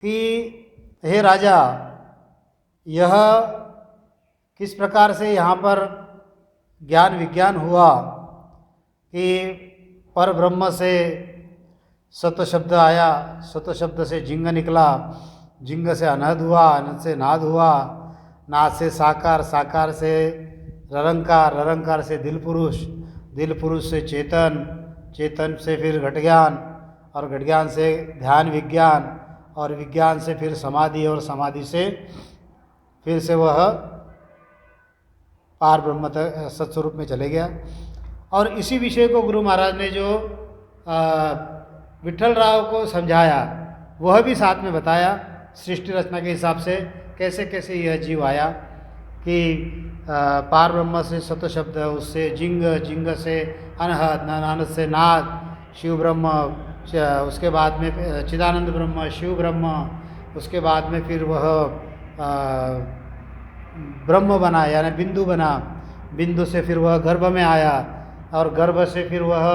कि हे राजा, यह किस प्रकार से यहाँ पर ज्ञान विज्ञान हुआ कि पर ब्रह्म से सत शब्द आया, सत शब्द से जिंग निकला, जिंग से अनहद हुआ, अनहद से नाद हुआ, नाद से साकार, साकार से ररंकार, ररंकार से दिल पुरुष, दिल पुरुष से चेतन, चेतन से फिर घट ज्ञान, और घट ज्ञान से ध्यान विज्ञान, और विज्ञान से फिर समाधि, और समाधि से फिर से वह पार ब्रह्म सत्स्वरूप में चले गया। और इसी विषय को गुरु महाराज ने जो विठल राव को समझाया वह भी साथ में बताया, सृष्टि रचना के हिसाब से कैसे कैसे यह जीव आया कि पार ब्रह्म से सत शब्द, उससे जिंग, जिंग से अनहद, अनहद से नाद, शिव ब्रह्म, उसके बाद में चिदानंद ब्रह्म, शिव ब्रह्म, उसके बाद में फिर वह ब्रह्म बना यानी बिंदु बना, बिंदु से फिर वह गर्भ में आया, और गर्भ से फिर वह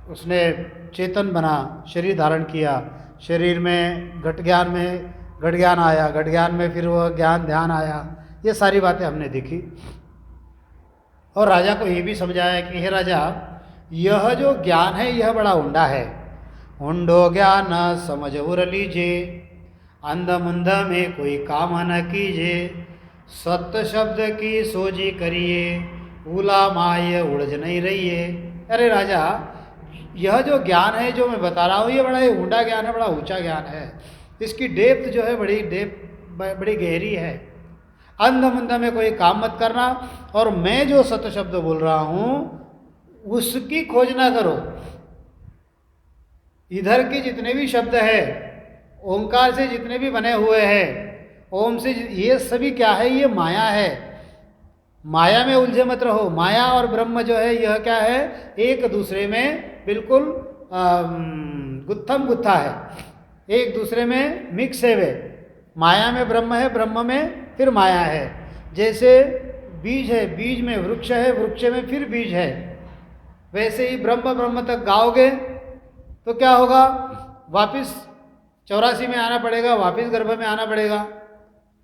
उसने चेतन बना, शरीर धारण किया, शरीर में घट ज्ञान में घट ज्ञान आया, घट ज्ञान में फिर वह ज्ञान ध्यान आया। ये सारी बातें हमने देखी और राजा को ये भी समझाया कि हे राजा, यह जो ज्ञान है यह बड़ा उंडा है, उंडो ज्ञान समझ उर लीजिए, अंध मुंध में कोई काम न कीजिए, सत्य शब्द की सोजी करिए, उला माय उड़ज नहीं रहिए। अरे राजा, यह जो ज्ञान है जो मैं बता रहा हूँ ये बड़ा ही ऊंडा ज्ञान है, बड़ा ऊंचा ज्ञान है, इसकी डेप्थ जो है बड़ी गहरी है। अंध मुंध में कोई काम मत करना, और मैं जो सत्य शब्द बोल रहा हूँ उसकी खोज ना करो। इधर के जितने भी शब्द है, ओंकार से जितने भी बने हुए हैं, ओम से, ये सभी क्या है? ये माया है। माया में उलझे मत रहो। माया और ब्रह्म जो है यह क्या है? एक दूसरे में बिल्कुल गुत्थम गुत्था है, एक दूसरे में मिक्स है वे। माया में ब्रह्म है, ब्रह्म में फिर माया है। जैसे बीज है, बीज में वृक्ष है, वृक्ष में फिर बीज है, वैसे ही ब्रह्म ब्रह्म तक गाओगे तो क्या होगा? वापिस 84 में आना पड़ेगा, वापिस गर्भ में आना पड़ेगा।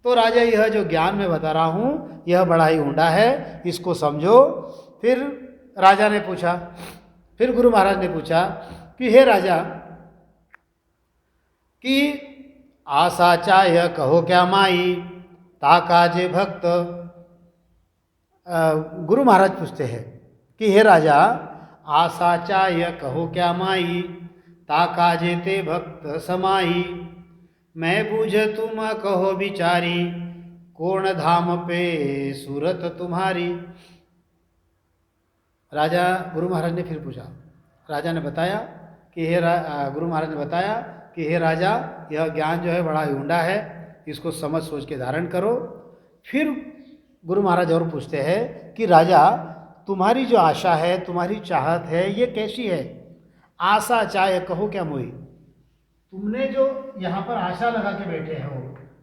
तो राजा, यह जो ज्ञान मैं बता रहा हूँ यह बड़ा ही ऊंडा है, इसको समझो। फिर राजा ने पूछा, फिर गुरु महाराज ने पूछा कि हे राजा, कि आशा चाय कहो क्या माई, ताकाजे भक्त। गुरु महाराज पूछते हैं कि हे राजा, आशा चाय कहो क्या माई, ताकाजे ते भक्त समाई, मैं बूझ तुम कहो बिचारी, कोण धाम पे सूरत तुम्हारी। राजा, गुरु महाराज ने फिर पूछा, राजा ने बताया कि गुरु महाराज ने बताया कि हे राजा, यह ज्ञान जो है बड़ा ही ऊंडा है, इसको समझ सोच के धारण करो। फिर गुरु महाराज और पूछते हैं कि राजा, तुम्हारी जो आशा है, तुम्हारी चाहत है, ये कैसी है? आशा चाहे कहो क्या मोई, तुमने जो यहाँ पर आशा लगा के बैठे हो,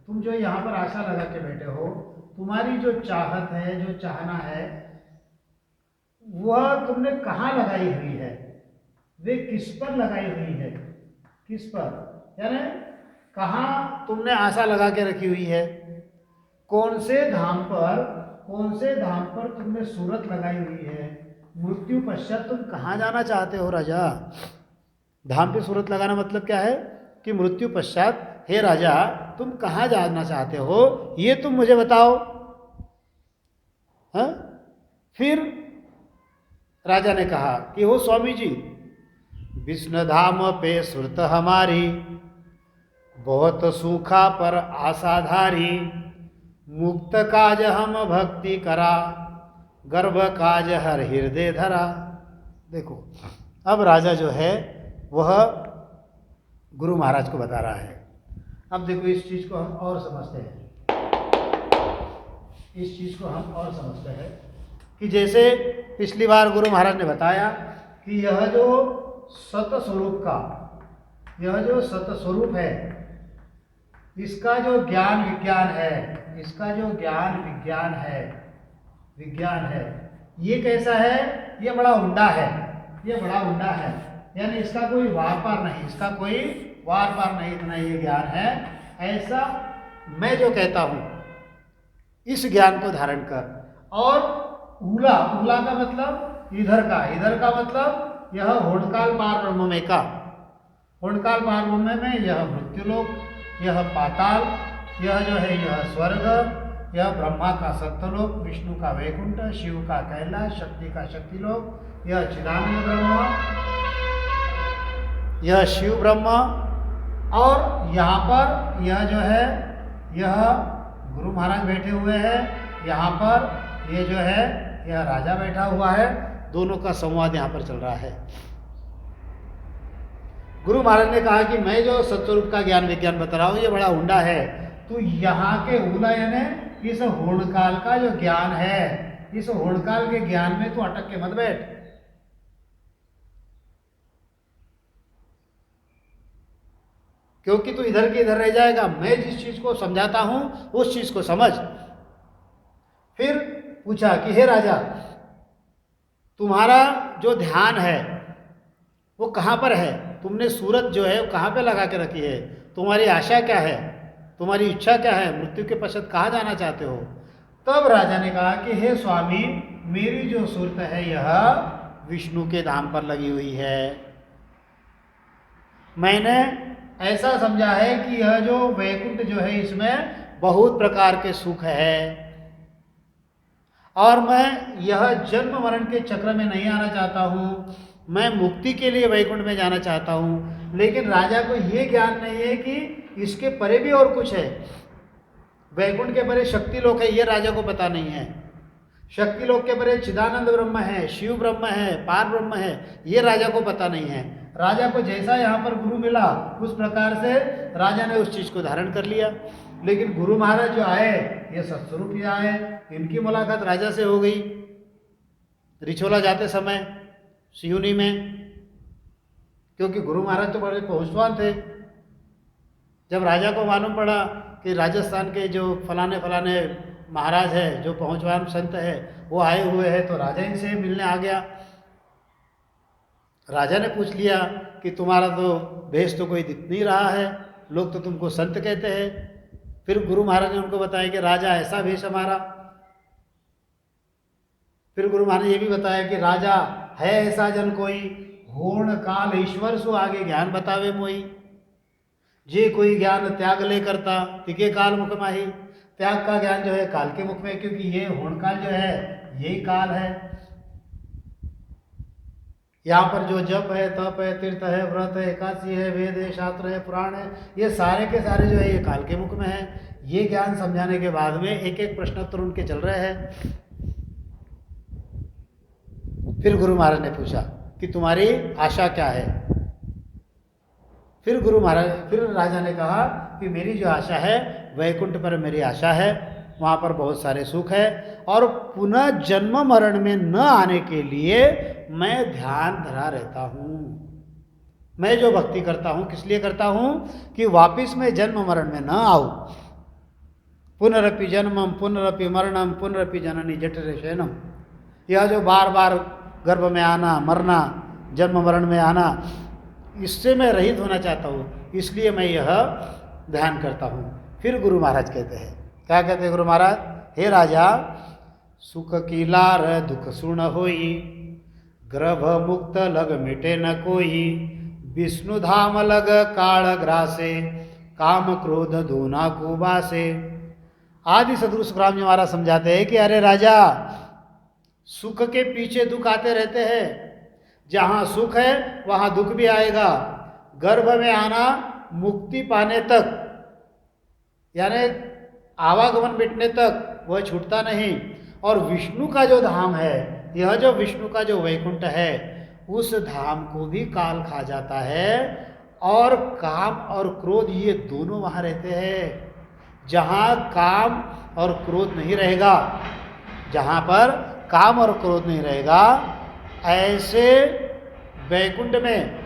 तुम जो यहाँ पर आशा लगा के बैठे हो, तुम्हारी जो चाहत है, जो चाहना है, वह तुमने कहाँ लगाई हुई है? वे किस पर लगाई हुई है? किस पर, यानी कहाँ तुमने आशा लगा के रखी हुई है? कौन से धाम पर, कौन से धाम पर तुमने सूरत लगाई हुई है? मृत्यु पश्चात तुम कहाँ जाना चाहते हो राजा? धाम पे सूरत लगाना मतलब क्या है? कि मृत्यु पश्चात हे राजा, तुम कहाँ जाना चाहते हो, ये तुम मुझे बताओ। हाँ? फिर राजा ने कहा कि हो स्वामी जी, विष्णु धाम पे सुरत हमारी, बहुत सूखा पर आशाधारी, मुक्त काज हम भक्ति करा, गर्भ काज हर हृदय धरा। देखो, अब राजा जो है वह गुरु महाराज को बता रहा है। अब देखो, इस चीज़ को हम और समझते हैं, इस चीज़ को हम और समझते हैं कि जैसे पिछली बार गुरु महाराज ने बताया कि यह जो सत स्वरूप का, यह जो सत स्वरूप है, इसका जो ज्ञान विज्ञान है, इसका जो ज्ञान विज्ञान है, विज्ञान है, ये कैसा है? ये बड़ा उंडा है, ये बड़ा उंडा है। यानी इसका कोई वार पार नहीं, इसका कोई वार पार नहीं, इतना ये ज्ञान है। ऐसा मैं जो कहता हूँ इस ज्ञान को धारण कर। और ऊला, ऊला का मतलब इधर का मतलब यह होड़काल पार ब्रह्म में का, होड़काल पार ब्रह्म में यह मृत्युलोक, यह पाताल, यह जो है यह स्वर्ग, यह ब्रह्मा का सत्यलोक, विष्णु का वैकुंठ, शिव का कैलाश, शक्ति का शक्तिलोक, यह चिदानंद ब्रह्म, यह शिव ब्रह्म। और यहाँ पर यह जो है यह गुरु महाराज बैठे हुए हैं, यहाँ पर ये जो है यह राजा बैठा हुआ है, दोनों का संवाद यहाँ पर चल रहा है। गुरु महाराज ने कहा कि मैं जो सत्स्वरूप का ज्ञान विज्ञान बता रहा हूँ ये बड़ा ऊंडा है, तो यहाँ के ऊला यानी इस होड़काल का जो ज्ञान है, इस होड़काल के ज्ञान में तो अटक के मत बैठ, क्योंकि तू इधर के इधर रह जाएगा। मैं जिस चीज को समझाता हूं उस चीज को समझ। फिर पूछा कि हे राजा, तुम्हारा जो ध्यान है वो कहाँ पर है? तुमने सूरत जो है वो कहाँ पे लगा के रखी है? तुम्हारी आशा क्या है? तुम्हारी इच्छा क्या है? मृत्यु के पश्चात कहाँ जाना चाहते हो? तब राजा ने कहा कि हे स्वामी, मेरी जो सूरत है यह विष्णु के धाम पर लगी हुई है। मैंने ऐसा समझा है कि यह जो वैकुंठ जो है इसमें बहुत प्रकार के सुख है, और मैं यह जन्म मरण के चक्र में नहीं आना चाहता हूँ, मैं मुक्ति के लिए वैकुंठ में जाना चाहता हूँ। लेकिन राजा को ये ज्ञान नहीं है कि इसके परे भी और कुछ है, वैकुंठ के परे शक्ति लोक है, ये राजा को पता नहीं है। शक्ति लोक के परे चिदानंद ब्रह्म है, शिव ब्रह्म है, पार ब्रह्म है, ये राजा को पता नहीं है। राजा को जैसा यहाँ पर गुरु मिला उस प्रकार से राजा ने उस चीज को धारण कर लिया। लेकिन गुरु महाराज जो आए ये सत्स्वरूप ही आए, इनकी मुलाकात राजा से हो गई रिछोला जाते समय सियूनी में, क्योंकि गुरु महाराज तो बड़े पहुँचवान थे। जब राजा को मालूम पड़ा कि राजस्थान के जो फलाने फलाने महाराज है, जो पहुँचवान संत है, वो आए हुए हैं, तो राजा इनसे मिलने आ गया। राजा ने पूछ लिया कि तुम्हारा तो भेष तो कोई दिख नहीं रहा है, लोग तो तुमको संत कहते हैं। फिर गुरु महाराज ने उनको बताया कि राजा ऐसा भेष हमारा। फिर गुरु महाराज ने ये भी बताया कि राजा है ऐसा जन कोई, होण काल ईश्वर सो आगे ज्ञान बतावे मोई, जे कोई ज्ञान त्याग ले करता तिके काल मुख माही। त्याग का ज्ञान जो है काल के मुख में, क्योंकि ये होण काल जो है यही काल है। यहाँ पर जो जप है, तप है, तीर्थ है, व्रत है, एकादशी है, वेद है, शास्त्र है, पुराण है, ये सारे के सारे जो है ये काल के मुख में है। ये ज्ञान समझाने के बाद में एक एक प्रश्नोत्तर उनके चल रहे हैं। फिर गुरु महाराज ने पूछा कि तुम्हारी आशा क्या है? फिर राजा ने कहा कि मेरी जो आशा है वैकुंठ पर मेरी आशा है, वहाँ पर बहुत सारे सुख है, और पुनः जन्म मरण में न आने के लिए मैं ध्यान धरा रहता हूँ। मैं जो भक्ति करता हूँ किस लिए करता हूँ? कि वापिस मैं जन्म मरण में न आऊँ। पुनरपि जन्मम पुनरपि मरणम पुनरपि जननी जठरे शयनम। यह जो बार बार गर्भ में आना, मरना, जन्म मरण में आना, इससे मैं रहित होना चाहता हूँ, इसलिए मैं यह ध्यान करता हूँ। फिर गुरु महाराज कहते हैं, क्या कहते हैं गुरु महाराज? हे राजा, सुख की लार दुख सुन होई, गर्भ मुक्त लग मिटे न कोई, विष्णु धाम लग काल ग्रासे, काम क्रोध दोना को बासे। आदि सदगुरु सुखराम जी महाराज समझाते हैं कि अरे राजा, सुख के पीछे दुख आते रहते हैं, जहाँ सुख है वहाँ दुख भी आएगा। गर्भ में आना मुक्ति पाने तक, यानी आवागमन मिटने तक वह छूटता नहीं। और विष्णु का जो धाम है, यह जो विष्णु का जो वैकुंठ है, उस धाम को भी काल खा जाता है। और काम और क्रोध ये दोनों वहाँ रहते हैं। जहाँ काम और क्रोध नहीं रहेगा, जहाँ पर काम और क्रोध नहीं रहेगा, ऐसे वैकुंठ में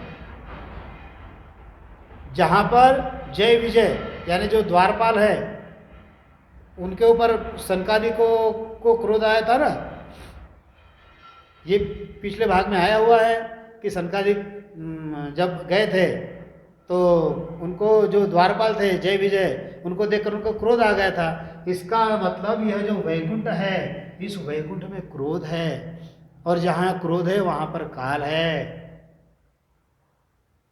जहाँ पर जय विजय यानी जो द्वारपाल है, उनके ऊपर सनकादि को क्रोध आया था ना, ये पिछले भाग में आया हुआ है। कि सनकादिक जब गए थे तो उनको जो द्वारपाल थे जय विजय, उनको देखकर उनको क्रोध आ गया था। इसका मतलब यह जो वैकुंठ है, इस वैकुंठ में क्रोध है, और जहाँ क्रोध है वहाँ पर काल है।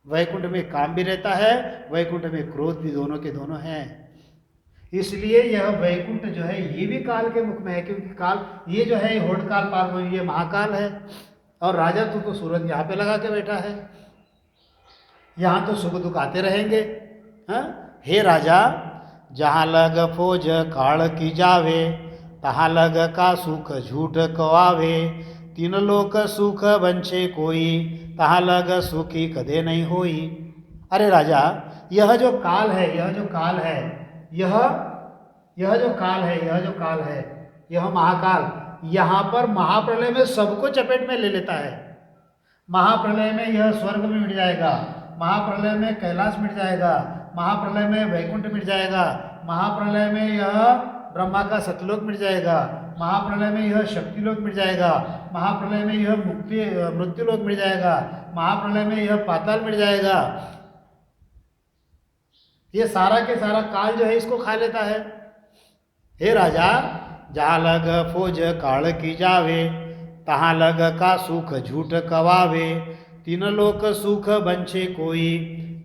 वैकुंठ में काम भी रहता है, वैकुंठ में क्रोध भी, दोनों के दोनों हैं। इसलिए यह वैकुंठ जो है ये भी काल के मुख में है, क्योंकि काल ये जो है होड़ काल पाल में ये महाकाल है। और राजा तो सूरज यहाँ पे लगा के बैठा है, यहाँ तो सुख दुख आते रहेंगे। हाँ, हे राजा, जहाँ लग फौज काल की जावे, तहाँ लग का सुख झूठ कवावे, तीन लोक सुख बंछे कोई, तहाँ लग सुखी कदे नहीं होई। अरे राजा, यह जो काल है, यह जो काल है, यह जो काल है, यह जो काल है, यह महाकाल यहाँ पर महाप्रलय में सबको चपेट में ले लेता है। महाप्रलय में यह स्वर्ग में मिट जाएगा, महाप्रलय में कैलाश मिट जाएगा, महाप्रलय में वैकुंठ मिट जाएगा, महाप्रलय में यह ब्रह्मा का सतलोक मिट जाएगा, महाप्रलय में यह शक्तिलोक मिट जाएगा, महाप्रलय में यह मृत्युलोक मिट जाएगा, महाप्रलय में यह पाताल मिट जाएगा। ये सारा के सारा काल जो है इसको खा लेता है। हे राजा, जहाँ लग फौज काल की जावे, तहाँ लग का सुख झूठ कवावे, तीन लोक सुख बंछे कोई,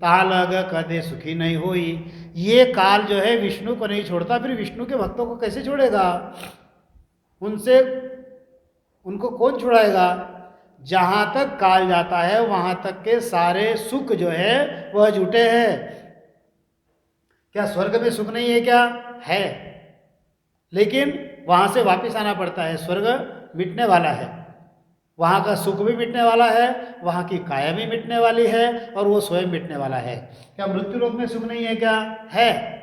तहाँ लग कदे सुखी नहीं होई। ये काल जो है विष्णु को नहीं छोड़ता, फिर विष्णु के भक्तों को कैसे छोड़ेगा? उनको कौन छुड़ाएगा? जहाँ तक काल जाता है वहाँ तक के सारे सुख जो है वह झूठे हैं। क्या स्वर्ग में सुख नहीं है? क्या है, लेकिन वहाँ से वापस आना पड़ता है। स्वर्ग मिटने वाला है, वहाँ का सुख भी मिटने वाला है, वहाँ की काया भी मिटने वाली है, और वो स्वयं मिटने वाला है। क्या मृत्युलोक में सुख नहीं है? क्या है,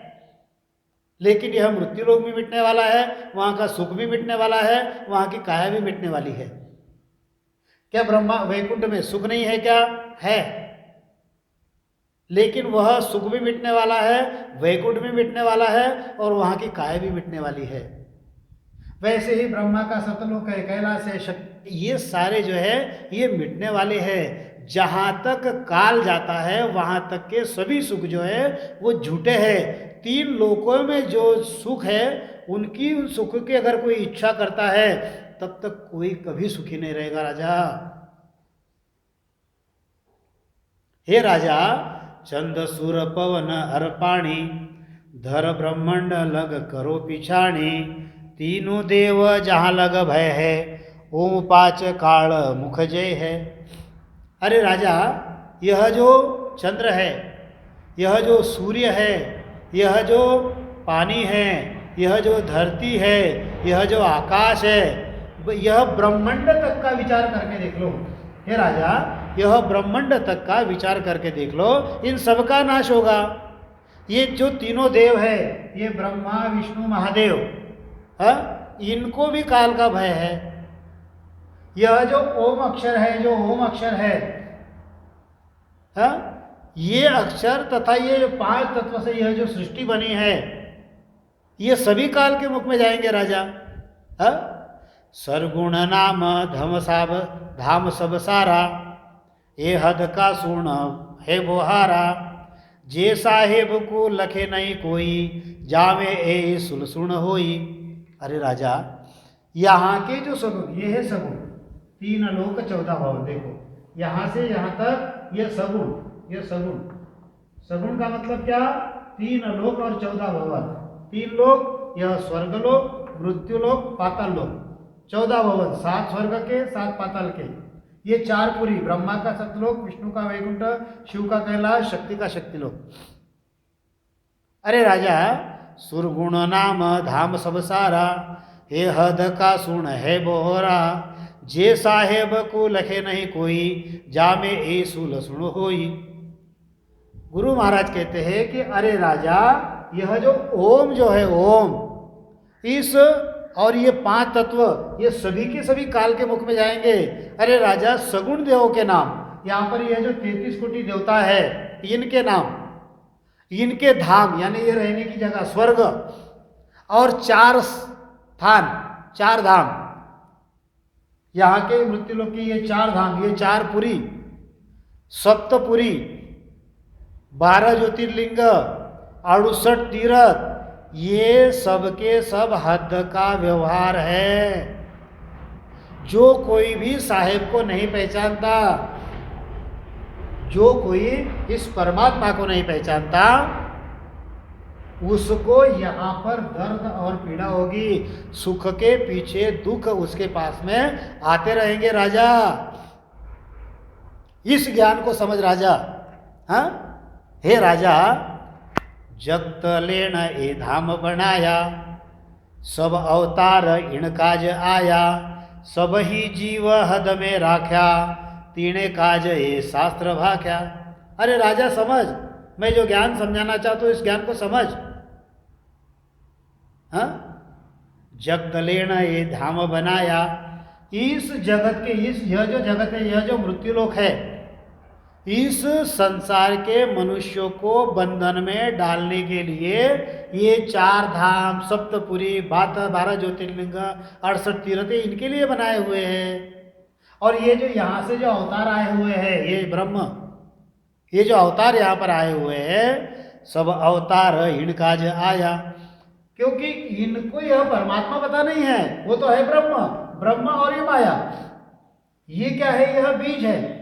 लेकिन यह मृत्युलोक भी मिटने वाला है, वहाँ का सुख भी मिटने वाला है, वहाँ की काया भी मिटने वाली है। क्या ब्रह्मा वैकुंठ में सुख नहीं है? क्या है, लेकिन वह सुख भी मिटने वाला है, वैकुंठ भी मिटने वाला है, और वहाँ की काया भी मिटने वाली है। वैसे ही ब्रह्मा का सतलोक है, कैलाश है, शक्ति, ये सारे जो है ये मिटने वाले हैं। जहाँ तक काल जाता है वहाँ तक के सभी सुख जो है वो झूठे हैं। तीन लोकों में जो सुख है उनकी, उन सुख की अगर कोई इच्छा करता है तब तक कोई कभी सुखी नहीं रहेगा। राजा, हे राजा, चंद सूर पवन अर पाणी, धर ब्रह्मांड लग करो पिछाणी, तीनों देव जहाँ लग भय है, ओम पाच काल मुख जय है। अरे राजा, यह जो चंद्र है, यह जो सूर्य है, यह जो पानी है, यह जो धरती है, यह जो आकाश है, यह ब्रह्मांड तक का विचार करके देख लो। हे राजा, यह ब्रह्मांड तक का विचार करके देख लो, इन सब का नाश होगा। ये जो तीनों देव है, ये ब्रह्मा विष्णु महादेव, इनको भी काल का भय है। यह जो ओम अक्षर है, जो ओम अक्षर है, ये अक्षर तथा ये जो पांच तत्व से यह जो सृष्टि बनी है, ये सभी काल के मुख में जाएंगे। राजा, सरगुण नाम धाम सब सारा, ए हद का सुन है बोहारा, जे साहेब को लखे नहीं कोई, जावे ए सुलसुण होई। अरे राजा, यहाँ के जो सगुण, ये है सगुण, तीन लोक 14 भवन। देखो यहाँ से यहाँ तक ये सगुण, ये सगुण। सगुण का मतलब क्या? तीन लोक और 14 भवन। तीन लोक, यह स्वर्गलोक, मृत्युलोक, पाताल लोक, 14 भवन, 7 स्वर्ग के, 7 पाताल के, ये 4 पुरी, ब्रह्मा का सतलोक, विष्णु का वैकुंठ, शिव का कैलाश, शक्ति का शक्तिलोक। अरे राजा, सुरगुण नाम धाम सब सारा, हे हद का सुन है बोहरा, जे साहेब को लखे नहीं कोई, जामे ए सुल सुन होई। गुरु महाराज कहते हैं कि अरे राजा, यह जो ओम जो है, ओम, इस और ये 5 तत्व, ये सभी के सभी काल के मुख में जाएंगे। अरे राजा, सगुण देवों के नाम, यहाँ पर यह जो 33 कोटि देवता है, इनके नाम, इनके धाम, यानी ये रहने की जगह स्वर्ग, और 4 स्थान, 4 धाम, यहाँ के मृत्युलोक की ये 4 धाम, ये 4 पुरी, सप्तपुरी, 12 ज्योतिर्लिंग, 68 तीर्थ, ये सब के सब हद का व्यवहार है। जो कोई भी साहेब को नहीं पहचानता, जो कोई इस परमात्मा को नहीं पहचानता, उसको यहाँ पर दर्द और पीड़ा होगी। सुख के पीछे दुख उसके पास में आते रहेंगे राजा। इस ज्ञान को समझ राजा। हाँ, हे राजा, जगत लेन ए धाम बनाया, सब अवतार इन काज आया, सब ही जीव हद में राख्या, तीने काज ए शास्त्र भाख्या। अरे राजा समझ, मैं जो ज्ञान समझाना चाहता हूँ इस ज्ञान को समझ। हाँ, जगत लेन ए धाम बनाया, इस जगत के यह जो जगत है, यह जो मृत्युलोक है, इस संसार के मनुष्यों को बंधन में डालने के लिए ये 4 धाम, सप्तपुरी, 12 ज्योतिर्लिंग, 68 तीर्थ इनके लिए बनाए हुए हैं। और ये जो यहाँ से जो अवतार आए हुए हैं, ये ब्रह्म, ये जो अवतार यहाँ पर आए हुए हैं, सब अवतार इनका जो आया, क्योंकि इनको यह परमात्मा पता नहीं है, वो तो है ब्रह्म। ब्रह्म और ये माया, ये क्या है? यह बीज है।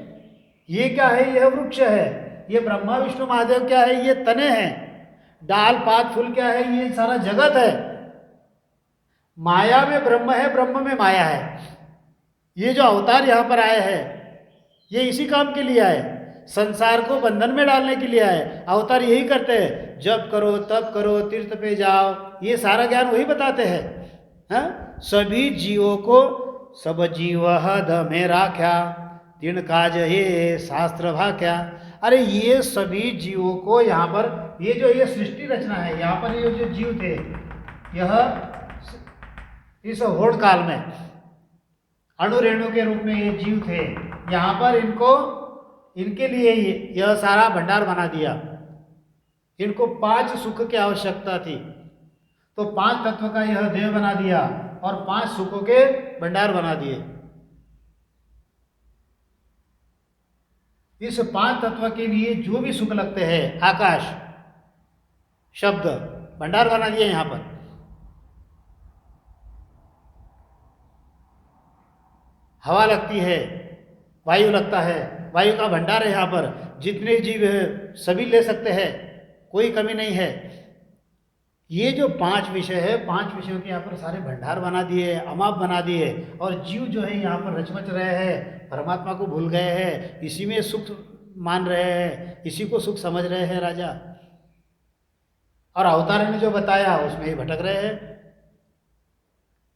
ये क्या है? यह वृक्ष है। ये ब्रह्मा विष्णु महादेव क्या है? ये तने हैं। डाल पात फूल क्या है? ये सारा जगत है। माया में ब्रह्म है, ब्रह्म में माया है। ये जो अवतार यहाँ पर आए हैं, ये इसी काम के लिए आए, संसार को बंधन में डालने के लिए आए। अवतार यही करते हैं, जप करो, तप करो, तीर्थ पे जाओ, ये सारा ज्ञान वही बताते हैं। हाँ, सभी जीवों को सब जीव हद में राख्या, तीन काज ये शास्त्र भाख्या। अरे ये सभी जीवों को यहाँ पर, ये जो ये सृष्टि रचना है, यहाँ पर ये जो जीव थे, यह इस होड़ काल में अणु रेणु के रूप में ये जीव थे। यहाँ पर इनको, इनके लिए यह सारा भंडार बना दिया। इनको 5 सुख की आवश्यकता थी, तो 5 तत्व का यह देह बना दिया और 5 सुखों के भंडार बना दिए। इस 5 तत्व के लिए जो भी सुख लगते हैं, आकाश शब्द भंडार बना दिए। यहाँ पर हवा लगती है, वायु लगता है, वायु का भंडार है। यहाँ पर जितने जीव है सभी ले सकते हैं, कोई कमी नहीं है। ये जो 5 विषय है, 5 विषयों के यहाँ पर सारे भंडार बना दिए, अमाप बना दिए। और जीव जो है यहाँ पर रचमच रहे हैं, परमात्मा को भूल गए हैं, इसी में सुख मान रहे हैं, इसी को सुख समझ रहे हैं राजा। और अवतार ने जो बताया उसमें ही भटक रहे हैं।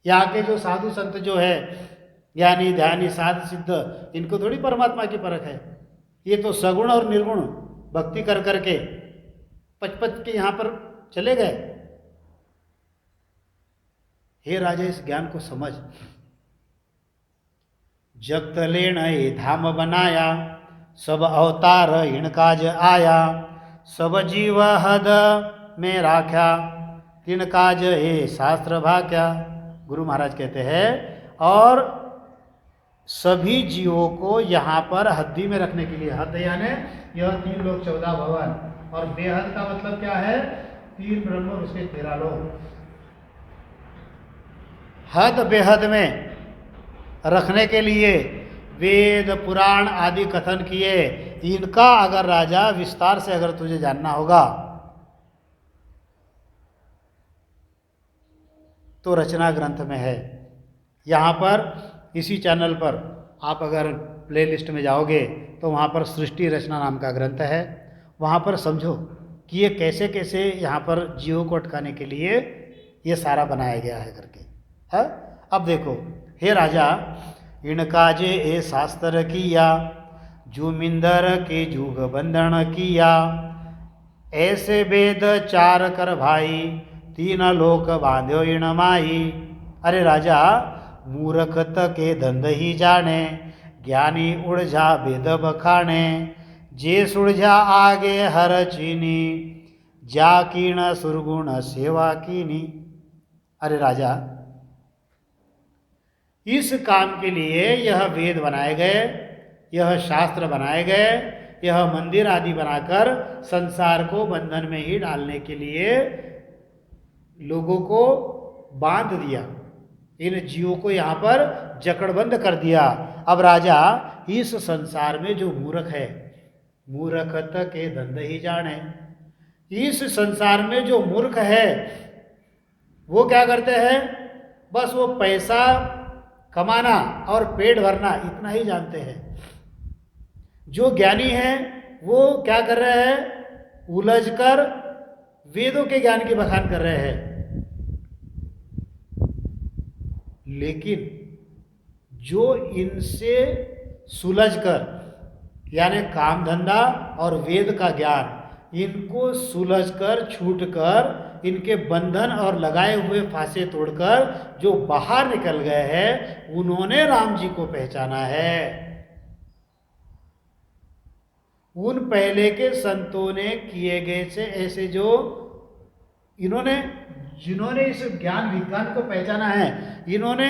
यहाँ के जो साधु संत जो है, ज्ञानी ध्यानी साध सिद्ध, इनको थोड़ी परमात्मा की परख है। ये तो सगुण और निर्गुण भक्ति कर करके पच के यहाँ पर चले गए। हे राजा, इस ज्ञान को समझ। जगत लेन ये धाम बनाया, सब अवतार इन काज आया, सब जीव हद में राख्या, तीन काज ये शास्त्र भाख्या। गुरु महाराज कहते हैं, और सभी जीवों को यहाँ पर हद्दी में रखने के लिए, हद यानी यह 3 लोक 14 भवन, और बेहद का मतलब क्या है? 3 ब्रह्म और उसके 13 लोक। हद बेहद में रखने के लिए वेद पुराण आदि कथन किए। इनका अगर राजा विस्तार से अगर तुझे जानना होगा तो रचना ग्रंथ में है। यहाँ पर इसी चैनल पर आप अगर प्लेलिस्ट में जाओगे तो वहाँ पर सृष्टि रचना नाम का ग्रंथ है। वहाँ पर समझो कि ये कैसे कैसे यहाँ पर जीवों को अटकाने के लिए ये सारा बनाया गया है करके। है, अब देखो, हे राजा, इनका जे ए शास्त्र किया, जूमिंदर के जुग बंधन किया, ऐसे वेद 4 कर भाई, 3 लोक बांध्यो इन माही। अरे राजा, मूर्खत के धंध ही जाने, ज्ञानी उड़झा वेद बखाने, जे सुलझा आगे हर चीनी, जा कीण सुरगुण सेवा कीनी। अरे राजा, इस काम के लिए यह वेद बनाए गए, यह शास्त्र बनाए गए, यह मंदिर आदि बनाकर संसार को बंधन में ही डालने के लिए लोगों को बांध दिया, इन जीवों को यहाँ पर जकड़बंद कर दिया। अब राजा इस संसार में जो मूर्ख है, मूर्खत के धंध ही जाने, इस संसार में जो मूर्ख है वो क्या करते हैं, बस वो पैसा कमाना और पेट भरना इतना ही जानते हैं। जो ज्ञानी है वो क्या कर रहे हैं, उलझकर वेदों के ज्ञान की बखान कर रहे हैं। लेकिन जो इनसे सुलझकर, यानी काम धंधा और वेद का ज्ञान, इनको सुलझकर छूटकर इनके बंधन और लगाए हुए फांसे तोड़कर जो बाहर निकल गए हैं, उन्होंने राम जी को पहचाना है। उन पहले के संतों ने किए गए से ऐसे जो जिन्होंने इस ज्ञान विज्ञान को पहचाना है, इन्होंने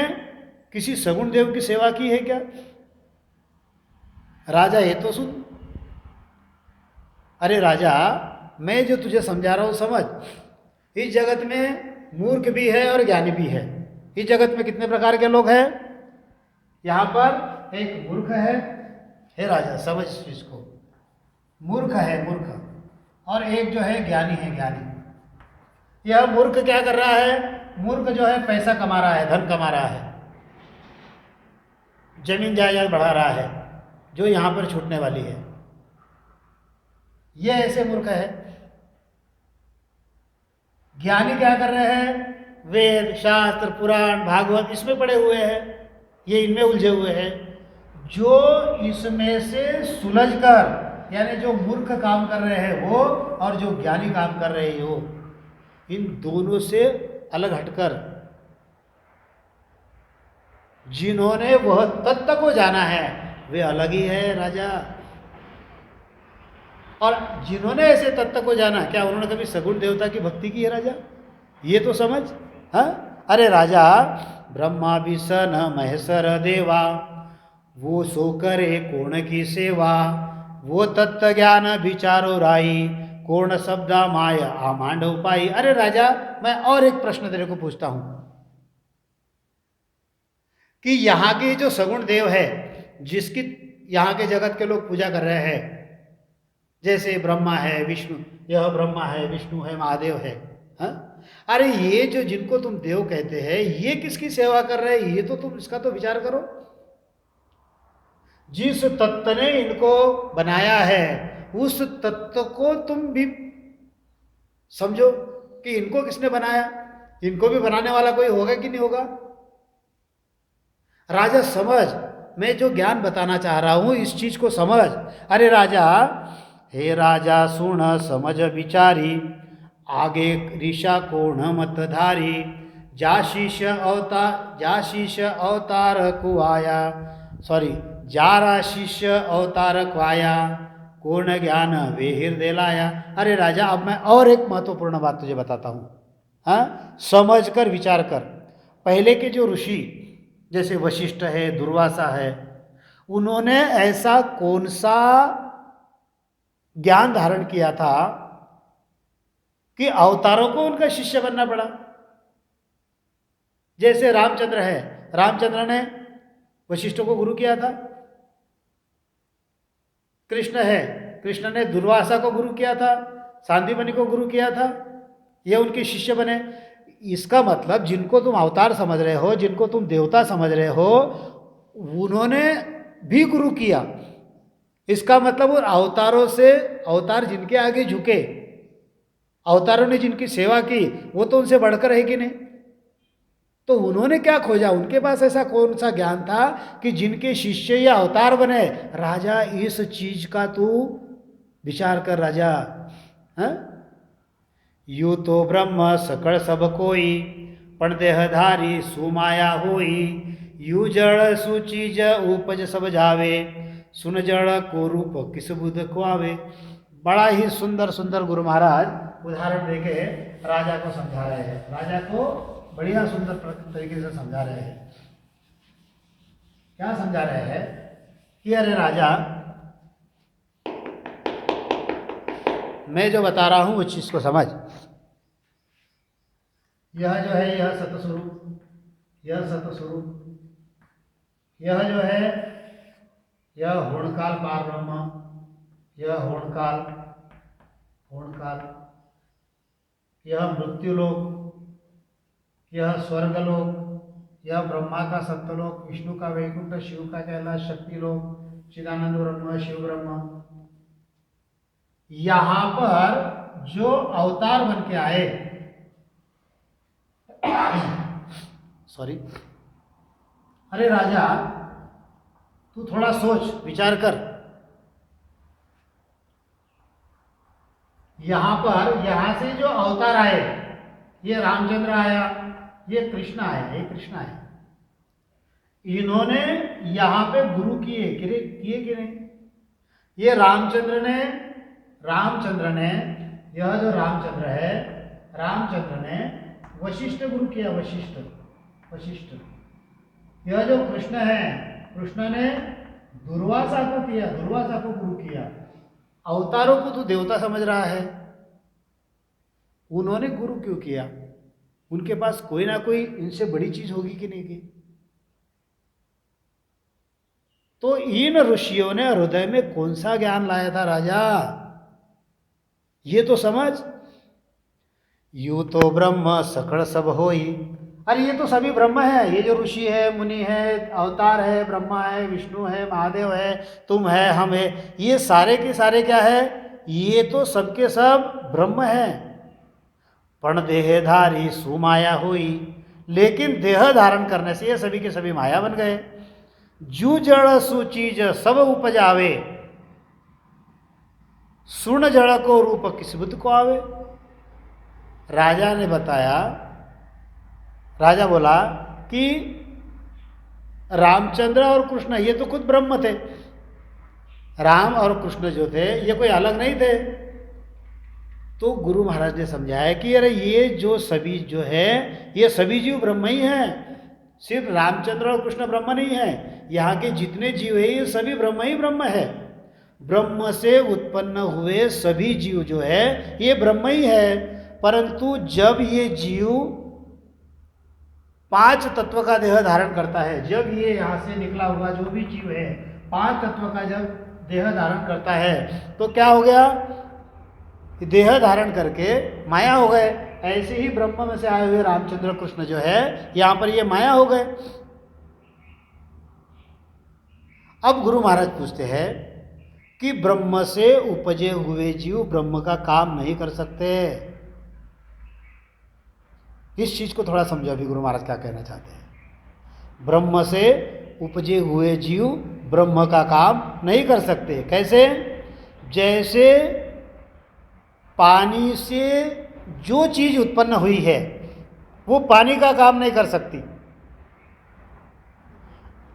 किसी सगुण देव की सेवा की है क्या? राजा ये तो सुन, अरे राजा मैं जो तुझे समझा रहा हूं समझ, इस जगत में मूर्ख भी है और ज्ञानी भी है। इस जगत में कितने प्रकार के लोग हैं? यहाँ पर एक मूर्ख है, हे राजा समझ इसको, मूर्ख है मूर्ख, और एक जो है ज्ञानी है ज्ञानी। यह मूर्ख क्या कर रहा है, मूर्ख जो है पैसा कमा रहा है, धन कमा रहा है, जमीन जायदाद बढ़ा रहा है जो यहाँ पर छूटने वाली है। यह ऐसे मूर्ख है। ज्ञानी क्या कर रहे हैं, वेद शास्त्र पुराण भागवत इसमें पड़े हुए हैं, ये इनमें उलझे हुए हैं। जो इसमें से सुलझकर, यानी जो मूर्ख काम कर रहे हैं वो और जो ज्ञानी काम कर रहे हो, इन दोनों से अलग हटकर जिन्होंने वह तत्व को जाना है वे अलग ही है राजा। और जिन्होंने ऐसे तत्व को जाना, क्या उन्होंने कभी सगुण देवता की भक्ति की है राजा? ये तो समझ। हाँ, अरे राजा ब्रह्मा विष्ण महेश्वर देवा, वो सो करे कोण की सेवा, वो तत्व ज्ञान विचारो राई, कोण शब्दा माया आमांडव पाई। अरे राजा मैं और एक प्रश्न तेरे को पूछता हूं कि यहाँ के जो सगुण देव है, जिसकी यहाँ के जगत के लोग पूजा कर रहे हैं, जैसे ब्रह्मा है विष्णु, यह ब्रह्मा है विष्णु है महादेव है, हाँ? अरे ये जो जिनको तुम देव कहते हैं, ये किसकी सेवा कर रहे हैं? ये तो तुम इसका तो विचार करो। जिस तत्व ने इनको बनाया है उस तत्व को तुम भी समझो कि इनको किसने बनाया। इनको भी बनाने वाला कोई होगा कि नहीं होगा? राजा समझ, मैं जो ज्ञान बताना चाह रहा हूं इस चीज को समझ। अरे राजा, हे राजा सुन समझ विचारी, आगे ऋषा कोण मतधारी, जा शिष्य अवतार को आया, सॉरी जारा शिष्य अवतार को आया, कोण ज्ञान वे हृदय लाया। अरे राजा अब मैं और एक महत्वपूर्ण बात तुझे बताता हूँ, हाँ? समझ कर विचार कर। पहले के जो ऋषि जैसे वशिष्ठ है, दुर्वासा है, उन्होंने ऐसा कौन सा ज्ञान धारण किया था कि अवतारों को उनका शिष्य बनना पड़ा? जैसे रामचंद्र है, रामचंद्र ने वशिष्ठ को गुरु किया था। कृष्ण है, कृष्ण ने दुर्वासा को गुरु किया था, सांदीपनि को गुरु किया था, ये उनके शिष्य बने। इसका मतलब जिनको तुम अवतार समझ रहे हो, जिनको तुम देवता समझ रहे हो, उन्होंने भी गुरु किया। इसका मतलब उन अवतारों से, अवतार जिनके आगे झुके, अवतारों ने जिनकी सेवा की, वो तो उनसे बढ़कर है कि नहीं? तो उन्होंने क्या खोजा? उनके पास ऐसा कौन सा ज्ञान था कि जिनके शिष्य या अवतार बने? राजा इस चीज का तू विचार कर राजा, हाँ? यू तो ब्रह्म सकल सब कोई, पण देहधारी सुमाया होई, यू जड़ सुचीज उपज सब जावे, सुन जड़ को रूप किस बुध को आवे। बड़ा ही सुंदर सुंदर गुरु महाराज उदाहरण देके राजा को समझा रहे हैं, राजा को बढ़िया सुंदर तरीके से समझा रहे हैं। क्या समझा रहे हैं कि अरे राजा, मैं जो बता रहा हूं उस चीज को समझ। यह जो है, यह सतस्वरूप, यह सतस्वरूप, यह जो है, यह होणकाल पार ब्रह्म, यह होणकाल, होणकाल, यह मृत्युलोक, यह स्वर्गलोक, यह ब्रह्मा का सत्यलोक, विष्णु का वैकुंठ, शिव का कैलाश, शक्तिलोक, चिदानंद ब्रह्म, शिव ब्रह्म। यहां पर जो अवतार बन के आए, सॉरी, अरे राजा तू थोड़ा सोच विचार कर। यहां पर, यहां से जो अवतार आए, ये रामचंद्र आया, ये कृष्ण आया, ये कृष्ण आया, इन्होंने यहां पे गुरु किए किए कि नहीं? ये रामचंद्र ने, यह जो रामचंद्र है, रामचंद्र ने वशिष्ठ गुरु किया, वशिष्ठ, वशिष्ठ। यह जो कृष्ण है, कृष्ण ने दुर्वासा को किया, दुर्वासा को गुरु किया। अवतारों को तो देवता समझ रहा है, उन्होंने गुरु क्यों किया? उनके पास कोई ना कोई इनसे बड़ी चीज होगी कि नहीं की? तो इन ऋषियों ने हृदय में कौन सा ज्ञान लाया था राजा, ये तो समझ। यू तो ब्रह्म सकल सब होई, अरे ये तो सभी ब्रह्म है, ये जो ऋषि है, मुनि है, अवतार है, ब्रह्मा है, विष्णु है, महादेव है, तुम है, हम है, ये सारे के सारे क्या है? ये तो सबके सब ब्रह्म है। पण देहधारी सुमाया हुई, लेकिन देह धारण करने से ये सभी के सभी माया बन गए। जू जड़ सुचीज सब उपजावे, सुन जड़ को रूप किस बुद्ध को आवे। राजा ने बताया, राजा बोला कि रामचंद्र और कृष्ण ये तो खुद ब्रह्म थे, राम और कृष्ण जो थे ये कोई अलग नहीं थे। तो गुरु महाराज ने समझाया कि अरे ये जो सभी जो है, ये सभी जीव ब्रह्म ही हैं, सिर्फ रामचंद्र और कृष्ण ब्रह्म नहीं है, यहाँ के जितने जीव है ये सभी ब्रह्म ही ब्रह्म है। ब्रह्म से उत्पन्न हुए सभी जीव जो है ये ब्रह्म ही है। परंतु जब ये जीव 5 तत्व का देह धारण करता है, जब ये यहाँ से निकला हुआ जो भी जीव है 5 तत्व का जब देह धारण करता है, तो क्या हो गया? देह धारण करके माया हो गए। ऐसे ही ब्रह्म में से आए हुए रामचंद्र कृष्ण जो है यहाँ पर ये माया हो गए। अब गुरु महाराज पूछते हैं कि ब्रह्म से उपजे हुए जीव ब्रह्म का काम नहीं कर सकते। इस चीज को थोड़ा समझो अभी गुरु महाराज क्या कहना चाहते हैं। ब्रह्म से उपजे हुए जीव ब्रह्म का काम नहीं कर सकते। कैसे? जैसे पानी से जो चीज उत्पन्न हुई है वो पानी का काम नहीं कर सकती,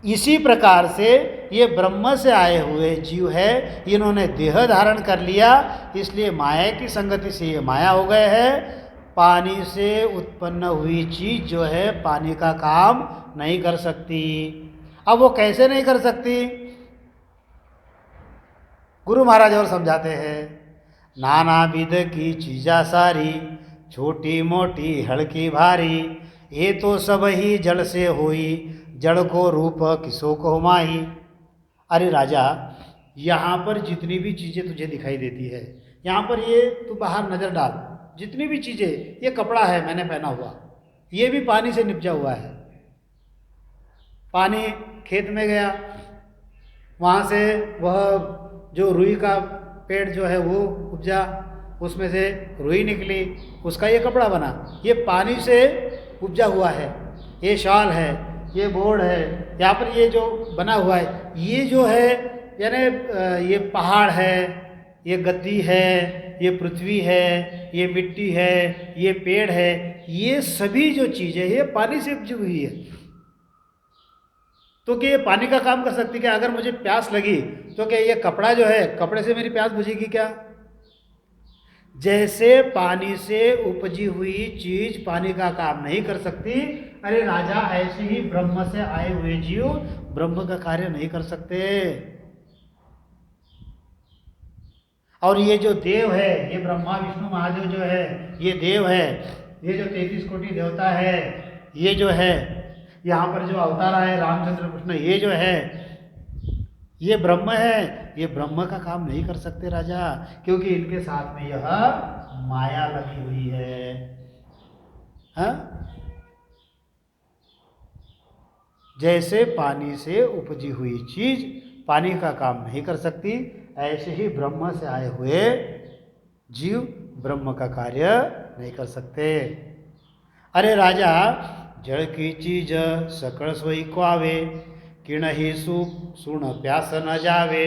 इसी प्रकार से ये ब्रह्म से आए हुए जीव है, इन्होंने देह धारण कर लिया, इसलिए माया की संगति से ये माया हो गए हैं। पानी से उत्पन्न हुई चीज जो है पानी का काम नहीं कर सकती। अब वो कैसे नहीं कर सकती? गुरु महाराज और समझाते हैं, नाना विध की चीजा सारी, छोटी मोटी हल्की भारी, ये तो सब ही जड़ से हुई, जड़ को रूप किसो को माही। अरे राजा, यहाँ पर जितनी भी चीज़ें तुझे दिखाई देती है, यहाँ पर ये तू बाहर नज़र डाल, जितनी भी चीज़ें, ये कपड़ा है मैंने पहना हुआ, ये भी पानी से निपजा हुआ है। पानी खेत में गया, वहाँ से वह जो रुई का पेड़ जो है वो उपजा, उसमें से रुई निकली, उसका ये कपड़ा बना, ये पानी से उपजा हुआ है। ये शॉल है, ये बोर्ड है, यहाँ पर ये जो बना हुआ है, ये जो है यानी ये पहाड़ है, ये गद्दी है, ये पृथ्वी है, ये मिट्टी है, ये पेड़ है, ये सभी जो चीज़ें ये पानी से उपजी हुई है। तो क्या ये पानी का काम कर सकती? क्या अगर मुझे प्यास लगी तो क्या ये कपड़ा जो है, कपड़े से मेरी प्यास बुझेगी क्या? जैसे पानी से उपजी हुई चीज पानी का काम नहीं कर सकती, अरे राजा ऐसे ही ब्रह्म से आए हुए जीव ब्रह्म का कार्य नहीं कर सकते। और ये जो देव है, ये ब्रह्मा विष्णु महादेव जो है, ये देव है, ये जो 33 कोटि देवता है, ये जो है यहाँ पर जो अवतार आए रामचंद्र कृष्ण, ये जो है ये ब्रह्म है। ये ब्रह्म का काम नहीं कर सकते राजा, क्योंकि इनके साथ में यह माया लगी हुई है। हाँ, जैसे पानी से उपजी हुई चीज पानी का काम नहीं कर सकती, ऐसे ही ब्रह्म से आए हुए जीव ब्रह्म का कार्य नहीं कर सकते। अरे राजा, जड़ की चीज सकल सोई को आवे, किण ही सुण प्यास न जावे,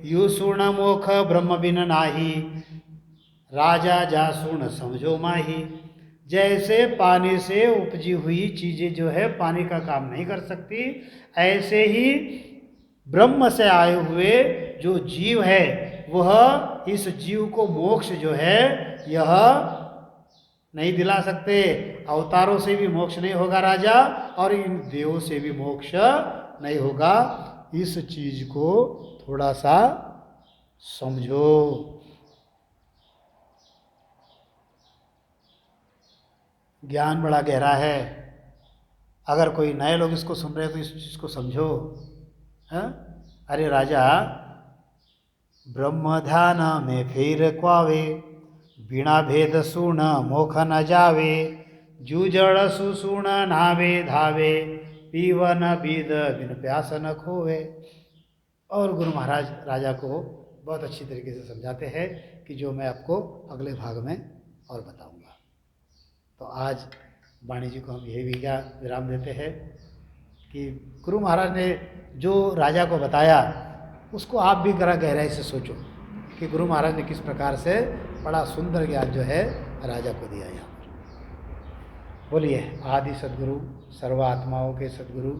यू सुण मोख ब्रह्म बिन नाही, राजा जा सुण समझो माही। जैसे पानी से उपजी हुई चीजें जो है पानी का काम नहीं कर सकती, ऐसे ही ब्रह्म से आए हुए जो जीव है वह इस जीव को मोक्ष जो है यह नहीं दिला सकते। अवतारों से भी मोक्ष नहीं होगा राजा, और इन देवों से भी मोक्ष नहीं होगा। इस चीज को थोड़ा सा समझो। ज्ञान बड़ा गहरा है, अगर कोई नए लोग इसको सुन रहे हैं तो इस चीज को समझो। है? अरे राजा, ब्रह्म ध्यान में फिर क्वावे, बिना भेद सुन मोख न जावे, जूजड़ सुसुण नावे धावे, पीवन बीद बिन प्यास न खोवे। और गुरु महाराज राजा को बहुत अच्छी तरीके से समझाते हैं कि जो मैं आपको अगले भाग में और बताऊंगा। तो आज वाणी जी को हम यही विराम देते हैं कि गुरु महाराज ने जो राजा को बताया उसको आप भी जरा गहराई से सोचो कि गुरु महाराज ने किस प्रकार से बड़ा सुंदर ज्ञान जो है राजा को दिया यहाँ पर। बोलिए आदि सद्गुरु, सर्व आत्माओं के सद्गुरु,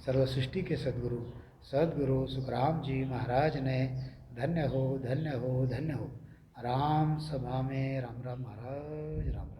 सर्व सृष्टि के सद्गुरु सद्गुरु सुखराम जी महाराज ने धन्य हो, धन्य हो, धन्य हो। राम सभा में राम राम महाराज, राम राम।